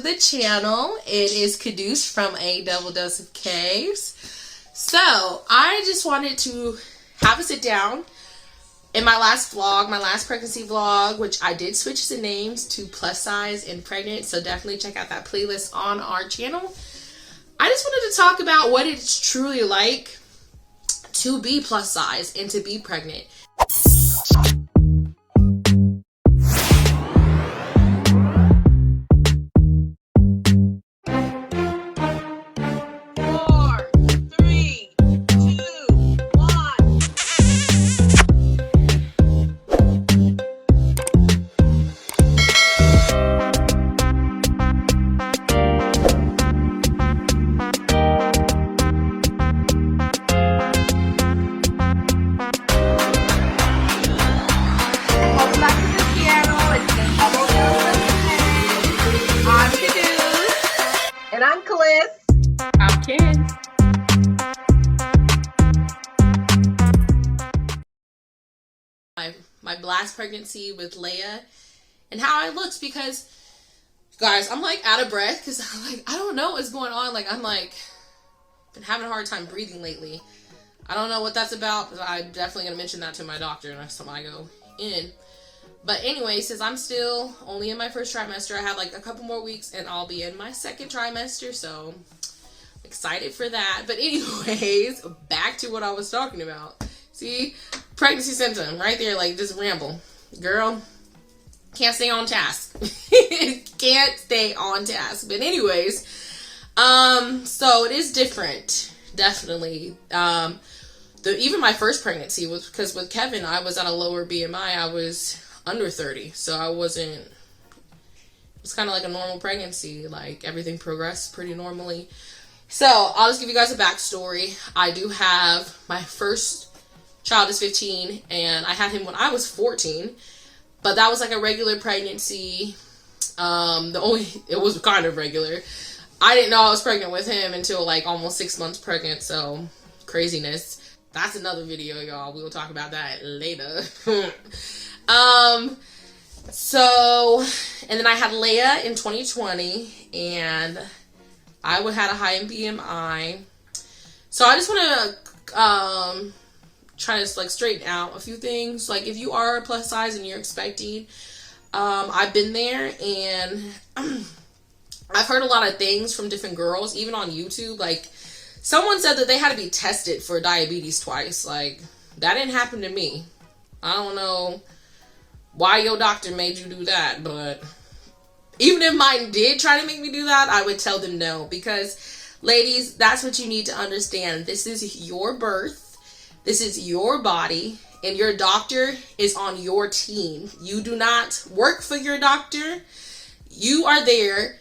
the channel. It is Kaneisha from A Double Dose of Caves. So I just wanted to have a sit down. In my last vlog, my last pregnancy vlog, which I did switch the names to plus size and pregnant, so definitely check out that playlist on our channel. I just wanted to talk about what it's truly like to be plus size and to be pregnant. And I'm Kalis. I'm Ken. My last pregnancy with Leia and how it looks, because guys, I'm like out of breath because I don't know what's going on. I'm been having a hard time breathing lately. I don't know what that's about, but I'm definitely gonna mention that to my doctor next time I go in. But anyway, since I'm still only in my first trimester, I have like a couple more weeks and I'll be in my second trimester, so I'm excited for that. But anyways, back to what I was talking about. See, pregnancy symptom right there, just ramble. Girl, can't stay on task. Can't stay on task. But anyways, so it is different, definitely. Even my first pregnancy was, because with Kevin, I was at a lower BMI. I was under 30, so I wasn't, it was kind of like a normal pregnancy. Everything progressed pretty normally. So I'll just give you guys a backstory. I do have, my first child is 15, and I had him when I was 14, but that was like a regular pregnancy. It was kind of regular. I didn't know I was pregnant with him until almost 6 months pregnant, so craziness. That's another video, y'all. We'll talk about that later. And then I had Leia in 2020, and I had a high BMI. So I just want to try to straighten out a few things. If you are plus size and you're expecting, I've been there, and I've heard a lot of things from different girls, even on YouTube. Someone said that they had to be tested for diabetes twice. That didn't happen to me. I don't know why your doctor made you do that, but even if mine did try to make me do that, I would tell them no, because ladies, that's what you need to understand. This is your birth. This is your body, and your doctor is on your team. You do not work for your doctor. You are there.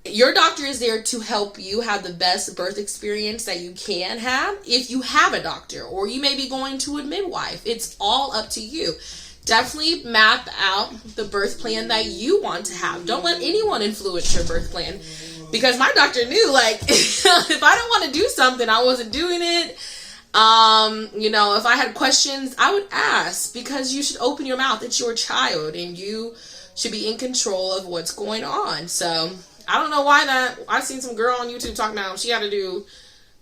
Your doctor is there to help you have the best birth experience that you can have if you have a doctor, or you may be going to a midwife. It's all up to you. Definitely map out the birth plan that you want to have. Don't let anyone influence your birth plan, because my doctor knew, if I don't want to do something, I wasn't doing it. If I had questions, I would ask, because you should open your mouth. It's your child, and you should be in control of what's going on. So I don't know why that. I've seen some girl on YouTube talking about she had to do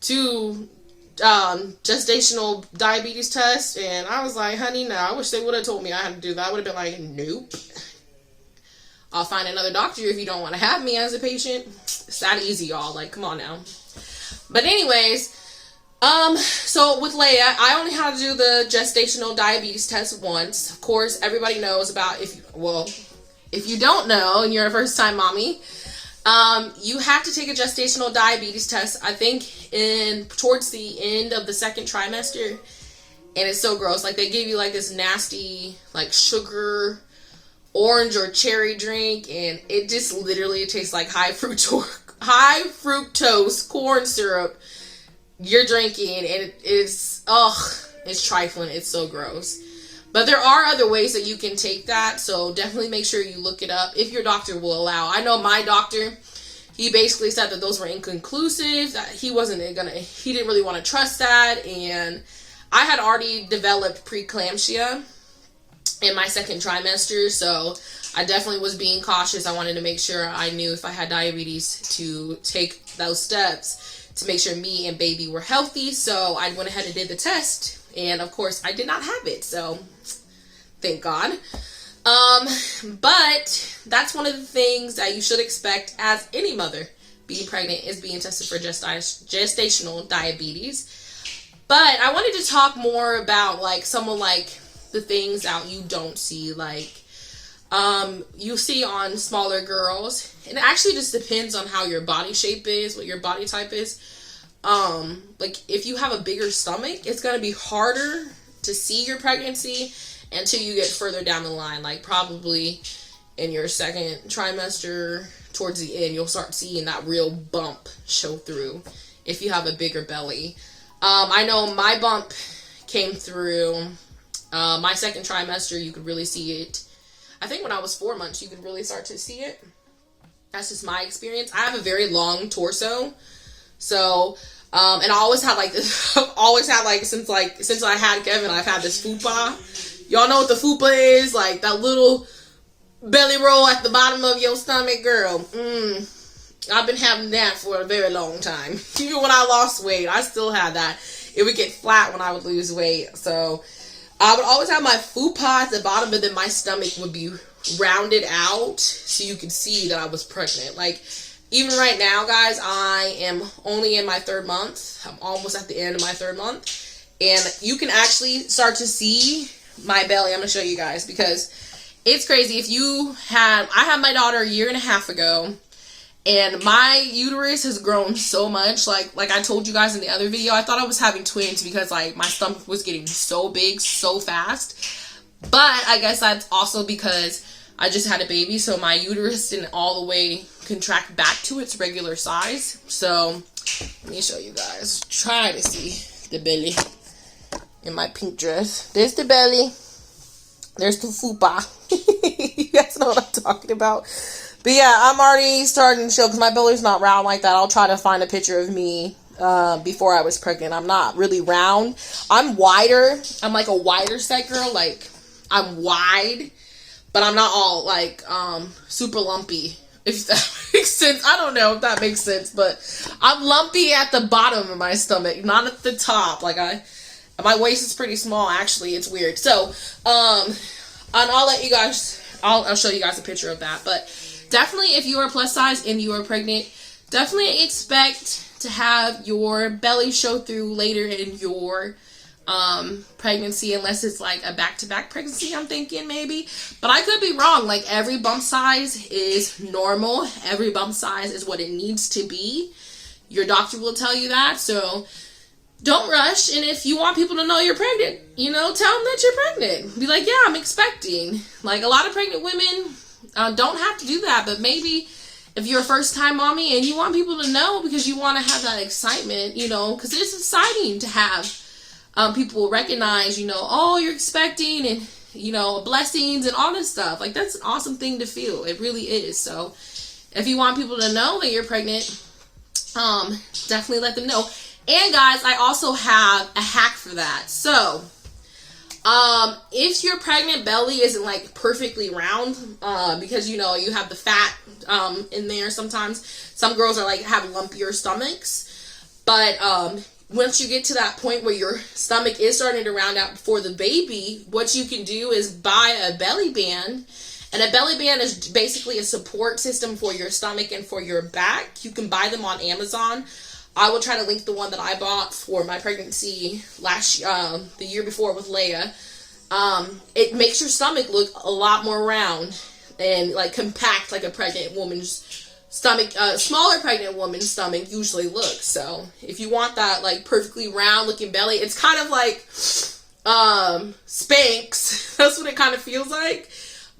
2 gestational diabetes tests, and I was like, honey, no, I wish they would have told me I had to do that. I would have been like, nope. I'll find another doctor if you don't want to have me as a patient. It's that easy, y'all. Come on now. But anyways, so with Leia, I only had to do the gestational diabetes test once. Of course, everybody knows about, if you don't know and you're a first time mommy, you have to take a gestational diabetes test, I think towards the end of the second trimester, and it's so gross. They give you this nasty sugar orange or cherry drink, and it just literally tastes like high fructose corn syrup you're drinking, and it's trifling. It's so gross. But there are other ways that you can take that, so definitely make sure you look it up if your doctor will allow. I know my doctor, he basically said that those were inconclusive, that he didn't really want to trust that, and I had already developed preeclampsia in my second trimester, so I definitely was being cautious. I wanted to make sure I knew if I had diabetes to take those steps to make sure me and baby were healthy. So I went ahead and did the test, and of course I did not have it, so thank God. But that's one of the things that you should expect as any mother being pregnant, is being tested for gestational diabetes. But I wanted to talk more about like some of like the things that you don't see, like you see on smaller girls, and it actually just depends on how your body shape is, what your body type is. Like if you have a bigger stomach, it's gonna be harder to see your pregnancy until you get further down the line, like probably in your second trimester, towards the end, you'll start seeing that real bump show through if you have a bigger belly. I know my bump came through my second trimester. You could really see it. I think when I was 4 months, you could really start to see it. That's just my experience. I have a very long torso, so and I always had like this. Always had like since I had Kevin, I've had this fupa. Y'all know what the fupa is? Like that little belly roll at the bottom of your stomach, girl. I've been having that for a very long time. Even when I lost weight, I still had that. It would get flat when I would lose weight. So I would always have my fupa at the bottom, but then my stomach would be rounded out so you could see that I was pregnant. Like even right now, guys, I am only in my 3rd month. I'm almost at the end of my 3rd month. And you can actually start to see my belly. I'm going to show you guys because it's crazy. I had my daughter a year and a half ago, and my uterus has grown so much. Like I told you guys in the other video, I thought I was having twins because like my stomach was getting so big so fast. But I guess that's also because I just had a baby, so my uterus didn't all the way contract back to its regular size. So let me show you guys. Try to see the belly in my pink dress. There's the belly. There's the fupa. You guys know what I'm talking about. But yeah, I'm already starting to show because my belly's not round like that. I'll try to find a picture of me before I was pregnant. I'm not really round. I'm wider. I'm like a wider set girl. Like I'm wide, but I'm not all like super lumpy. If that makes sense. I don't know if that makes sense, but I'm lumpy at the bottom of my stomach, not at the top. Like my waist is pretty small, actually. It's weird. So, and I'll let you guys, I'll show you guys a picture of that. But definitely, if you are plus size and you are pregnant, definitely expect to have your belly show through later in your pregnancy, unless it's like a back-to-back pregnancy, I'm thinking maybe. But I could be wrong. Like every bump size is normal. Every bump size is what it needs to be. Your doctor will tell you that. So don't rush, and if you want people to know you're pregnant, tell them that you're pregnant. Be like, yeah, I'm expecting. Like, a lot of pregnant women don't have to do that, but maybe if you're a first-time mommy and you want people to know because you want to have that excitement, because it's exciting to have people recognize, oh, you're expecting, and, blessings and all this stuff. Like, that's an awesome thing to feel. It really is. So, if you want people to know that you're pregnant, definitely let them know. And guys, I also have a hack for that. So, if your pregnant belly isn't like perfectly round, because you have the fat in there sometimes. Some girls are like have lumpier stomachs. But once you get to that point where your stomach is starting to round out before the baby, what you can do is buy a belly band. And a belly band is basically a support system for your stomach and for your back. You can buy them on Amazon. I will try to link the one that I bought for my pregnancy the year before with Leia. It makes your stomach look a lot more round and like compact, like a pregnant woman's stomach. Smaller pregnant woman's stomach usually looks. So if you want that like perfectly round looking belly, it's kind of like Spanx. That's what it kind of feels like.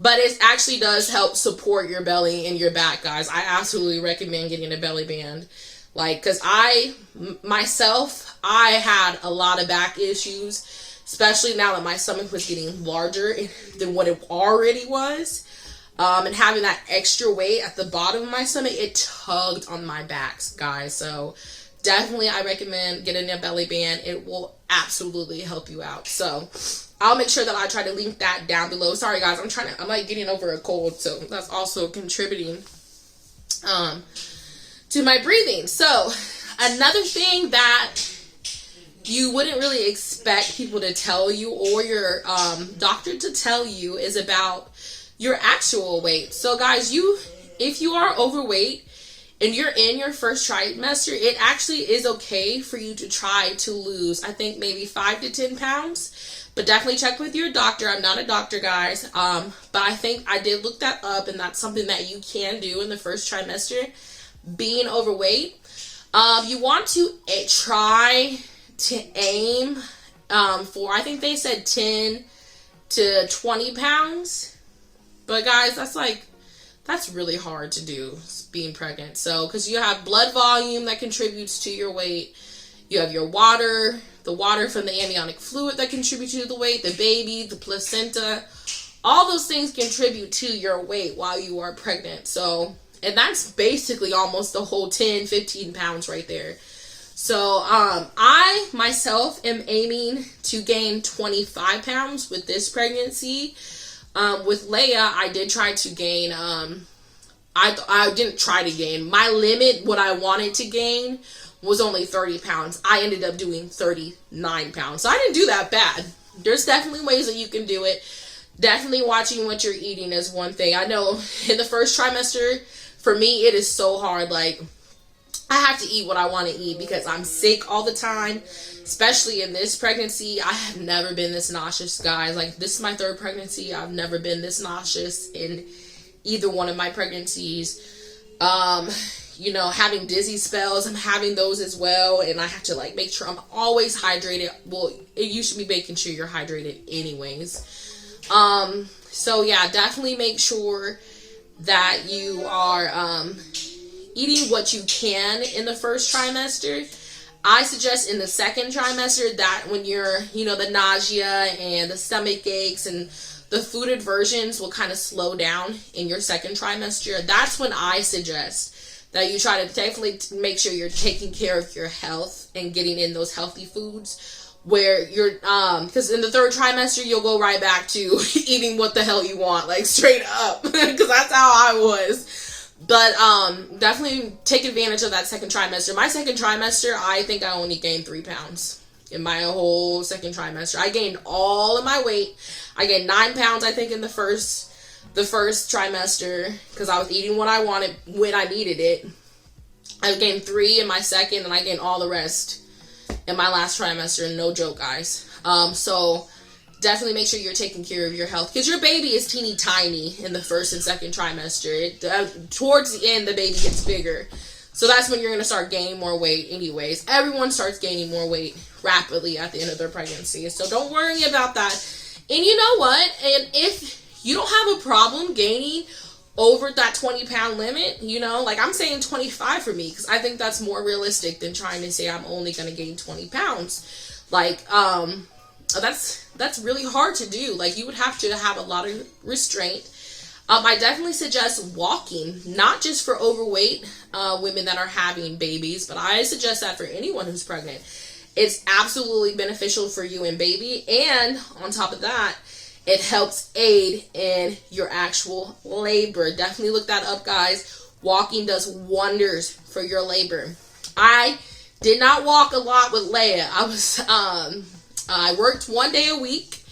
But it actually does help support your belly and your back, guys. I absolutely recommend getting a belly band. Like, because I had a lot of back issues, especially now that my stomach was getting larger than what it already was. And having that extra weight at the bottom of my stomach, it tugged on my backs, guys. So definitely I recommend getting a belly band. It will absolutely help you out. So I'll make sure that I try to link that down below. Sorry guys, I'm like getting over a cold, so that's also contributing to my breathing. So another thing that you wouldn't really expect people to tell you, or your doctor to tell you, is about your actual weight. So guys, if you are overweight and you're in your first trimester, it actually is okay for you to try to lose, I think, maybe 5 to 10 pounds. But definitely check with your doctor. I'm not a doctor, guys. But I think I did look that up, and that's something that you can do in the first trimester, being overweight. You want to try to aim for, I think they said 10 to 20 pounds. But guys, that's really hard to do, being pregnant. So, because you have blood volume that contributes to your weight. You have your water, the water from the amniotic fluid that contributes to the weight, the baby, the placenta. All those things contribute to your weight while you are pregnant. So, and that's basically almost the whole 10, 15 pounds right there. So, I myself am aiming to gain 25 pounds with this pregnancy. With Leia, I did try to gain, I didn't try to gain. My limit, what I wanted to gain, was only 30 pounds. I ended up doing 39 pounds. So I didn't do that bad. There's definitely ways that you can do it. Definitely watching what you're eating is one thing. I know in the first trimester, for me, it is so hard. Like, I have to eat what I want to eat because I'm sick all the time, especially in this pregnancy. I have never been this nauseous, guys. Like, this is my third pregnancy. I've never been this nauseous in either one of my pregnancies. You know, having dizzy spells, I'm having those as well, and I have to like make sure I'm always hydrated. Well, you should be making sure you're hydrated anyways. So yeah, definitely make sure that you are eating what you can in the first trimester. I suggest in the second trimester that when you're, you know, the nausea and the stomach aches and the food aversions will kind of slow down in your second trimester. That's when I suggest that you try to definitely make sure you're taking care of your health and getting in those healthy foods, where you're, because in the third trimester, you'll go right back to eating what the hell you want, like straight up, because that's how I was. But definitely take advantage of that second trimester. My second trimester, I think I only gained 3 pounds in my whole second trimester. I gained all of my weight. I gained 9 pounds, I think, in the first trimester, because I was eating what I wanted when I needed it. I gained 3 in my second, and I gained all the rest in my last trimester. No joke, guys. So definitely make sure you're taking care of your health, because your baby is teeny tiny in the first and second trimester. Towards the end, the baby gets bigger. So that's when you're going to start gaining more weight anyways. Everyone starts gaining more weight rapidly at the end of their pregnancy. So don't worry about that. And you know what? And if you don't have a problem gaining over that 20-pound limit, you know, like I'm saying 25 for me, because I think that's more realistic than trying to say I'm only going to gain 20 pounds. Like, that's really hard to do. Like, you would have to have a lot of restraint. I definitely suggest walking, not just for overweight women that are having babies, but I suggest that for anyone who's pregnant. It's absolutely beneficial for you and baby, and on top of that, it helps aid in your actual labor. Definitely look that up, guys. Walking does wonders for your labor. I did not walk a lot with Leia. I worked 1 day a week.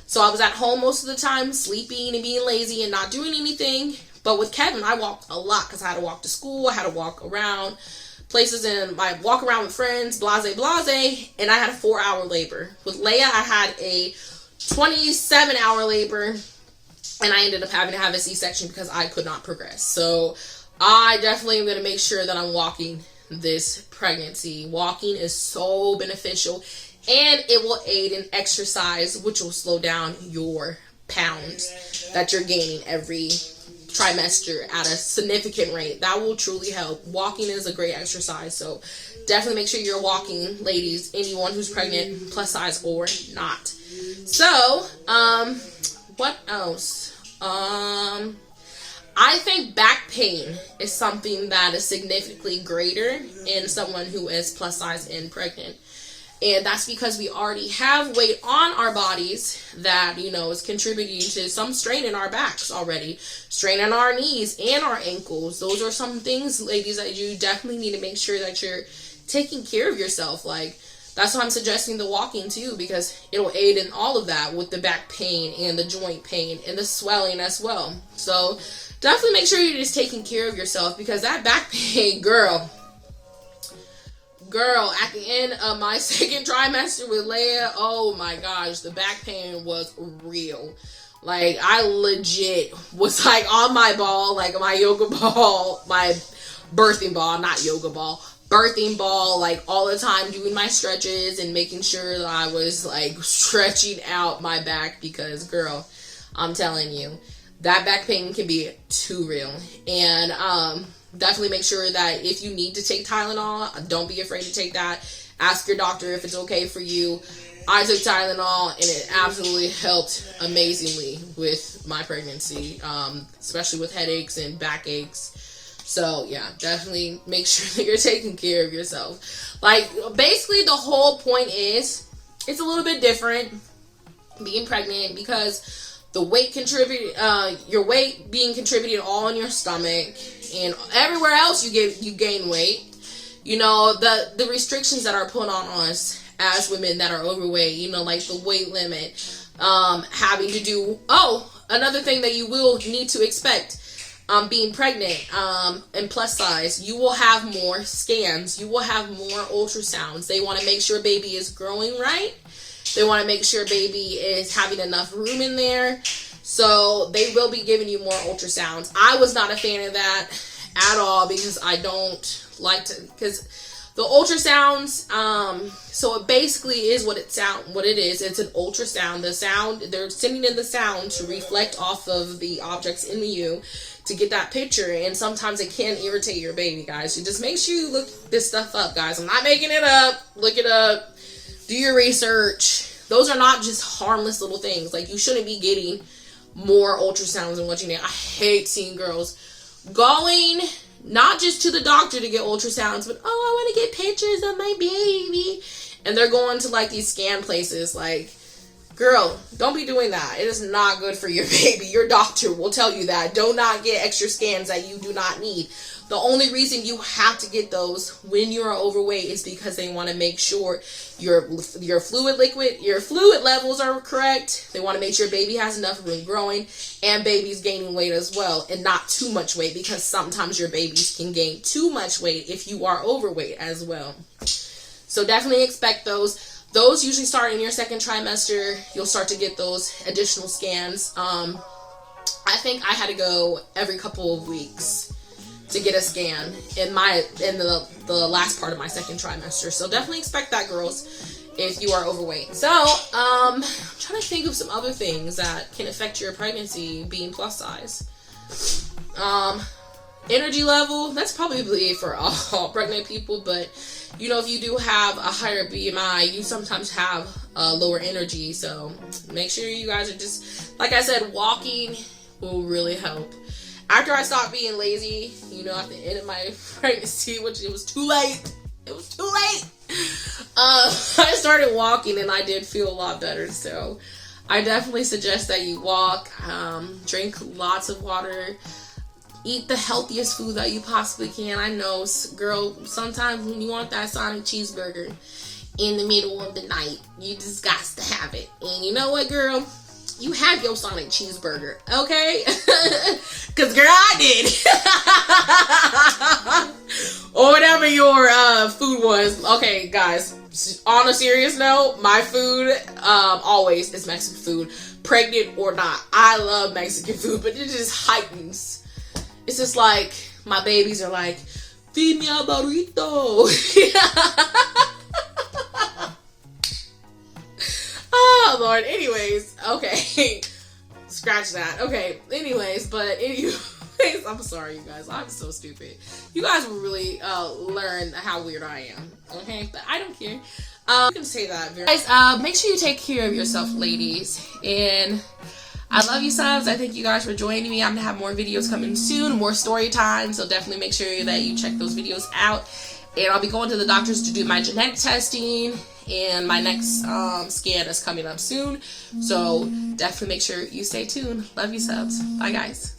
So I was at home most of the time, sleeping and being lazy and not doing anything. But with Kevin, I walked a lot because I had to walk to school. I had to walk around places, and I walk around with friends, blase, blase. And I had a 4-hour labor. With Leia, I had a 27-hour labor, and I ended up having to have a C-section because I could not progress. So I definitely am going to make sure that I'm walking this pregnancy. Walking is so beneficial, and it will aid in exercise, which will slow down your pounds that you're gaining every trimester at a significant rate. That will truly help. Walking is a great exercise, so definitely make sure you're walking, ladies, anyone who's pregnant, plus size or not. So, what else? I think back pain is something that is significantly greater in someone who is plus size and pregnant. And that's because we already have weight on our bodies that, you know, is contributing to some strain in our backs already. Strain on our knees and our ankles. Those are some things, ladies, that you definitely need to make sure that you're taking care of yourself. Like, that's why I'm suggesting the walking too, because it'll aid in all of that with the back pain and the joint pain and the swelling as well. So definitely make sure you're just taking care of yourself, because that back pain, girl, at the end of my second trimester with Leia, oh my gosh, the back pain was real. Like, I legit was like on my ball, like my yoga ball, my birthing ball, not yoga ball, birthing ball, like all the time, doing my stretches and making sure that I was like stretching out my back, because girl, I'm telling you, that back pain can be too real. And definitely make sure that if you need to take Tylenol, don't be afraid to take that. Ask your doctor if it's okay for you. I took Tylenol and it absolutely helped amazingly with my pregnancy, especially with headaches and backaches. So yeah, definitely make sure that you're taking care of yourself. Like, basically the whole point is, it's a little bit different being pregnant, because the weight your weight being contributed all in your stomach, and everywhere else you gain weight. You know, the restrictions that are put on us as women that are overweight, you know, like the weight limit, having to do, another thing that you will need to expect, being pregnant, and plus size, you will have more scans, you will have more ultrasounds. They want to make sure baby is growing right. They want to make sure baby is having enough room in there. So they will be giving you more ultrasounds. I was not a fan of that at all, because I don't like to, because the ultrasounds, so it basically is what it is. It's an ultrasound. The sound, they're sending in the sound to reflect off of the objects in you to get that picture. And sometimes it can irritate your baby, guys. So just make sure you look this stuff up, guys. I'm not making it up. Look it up. Do your research. Those are not just harmless little things. Like, you shouldn't be getting more ultrasounds than what you need. I hate seeing girls going not just to the doctor to get ultrasounds, but I want to get pictures of my baby, and they're going to like these scan places. Like, girl, don't be doing that. It is not good for your baby. Your doctor will tell you that. Do not get extra scans that you do not need. The only reason you have to get those when you're overweight is because they want to make sure your fluid levels are correct. They want to make sure baby has enough room growing, and baby's gaining weight as well, and not too much weight, because sometimes your babies can gain too much weight if you are overweight as well. So definitely expect those. Those usually start in your second trimester. You'll start to get those additional scans. I think I had to go every couple of weeks to get a scan in the last part of my second trimester. So definitely expect that, girls, if you are overweight. So I'm trying to think of some other things that can affect your pregnancy being plus size. Energy level, that's probably for all pregnant people, but you know, if you do have a higher BMI, you sometimes have lower energy. So make sure you guys are just, like I said, walking will really help. After I stopped being lazy, you know, at the end of my pregnancy, which it was too late. I started walking, and I did feel a lot better. So I definitely suggest that you walk, drink lots of water, eat the healthiest food that you possibly can. I know, girl, sometimes when you want that Sonic cheeseburger in the middle of the night, you just got to have it. And you know what, girl? You have your Sonic cheeseburger, okay? Because, girl, I did. Or whatever your food was. Okay, guys, on a serious note, my food always is Mexican food, pregnant or not. I love Mexican food, but it just heightens. It's just like, my babies are like, feed me a burrito. Oh, Lord. Anyways, okay. Scratch that. Okay. Anyways, I'm sorry, you guys. I'm so stupid. You guys will really learn how weird I am. Okay? But I don't care. You can say that. Guys, make sure you take care of yourself, ladies. And I love you, subs. I thank you guys for joining me. I'm going to have more videos coming soon, more story time. So definitely make sure that you check those videos out. And I'll be going to the doctors to do my genetic testing. And my next scan is coming up soon. So definitely make sure you stay tuned. Love you, subs. Bye, guys.